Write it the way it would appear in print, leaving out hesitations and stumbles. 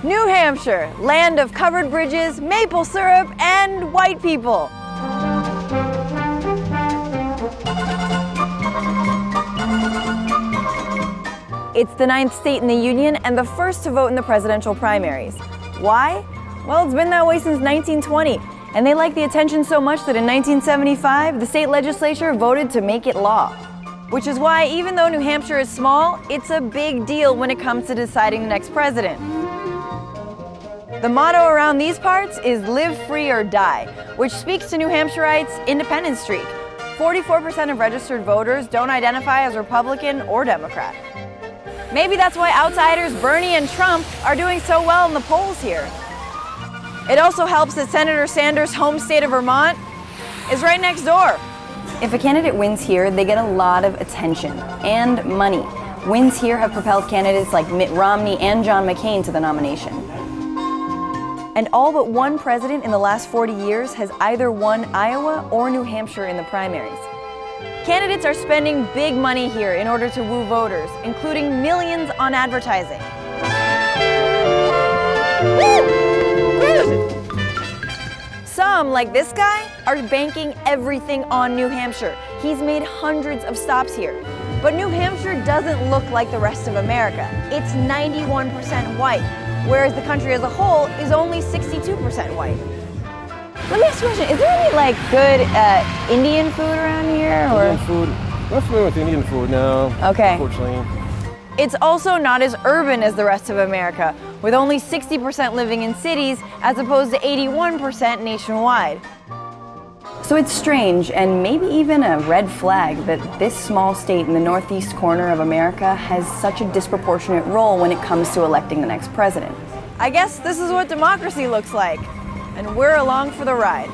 New Hampshire, land of covered bridges, maple syrup, and white people. It's the 9th state in the Union and the first to vote in the presidential primaries. Why? Well, it's been that way since 1920, and they like the attention so much that in 1975, the state legislature voted to make it law. Which is why, even though New Hampshire is small, it's a big deal when it comes to deciding the next president. The motto around these parts is live free or die, which speaks to New Hampshireites' independence streak. 44% of registered voters don't identify as Republican or Democrat. Maybe that's why outsiders Bernie and Trump are doing so well in the polls here. It also helps that Senator Sanders' home state of Vermont is right next door. If a candidate wins here, they get a lot of attention and money. Wins here have propelled candidates like Mitt Romney and John McCain to the nomination. And all but one president in the last 40 years has either won Iowa or New Hampshire in the primaries. Candidates are spending big money here in order to woo voters, including millions on advertising. Some, like this guy, are banking everything on New Hampshire. He's made hundreds of stops here. But New Hampshire doesn't look like the rest of America. It's 91% white, whereas the country as a whole is only 62% white. Let me ask you a question. Is there any good Indian food around here? Or? Indian food? I'm not familiar with Indian food, no. Okay. Unfortunately. It's also not as urban as the rest of America, with only 60% living in cities as opposed to 81% nationwide. So it's strange, and maybe even a red flag, that this small state in the northeast corner of America has such a disproportionate role when it comes to electing the next president. I guess this is what democracy looks like, and we're along for the ride.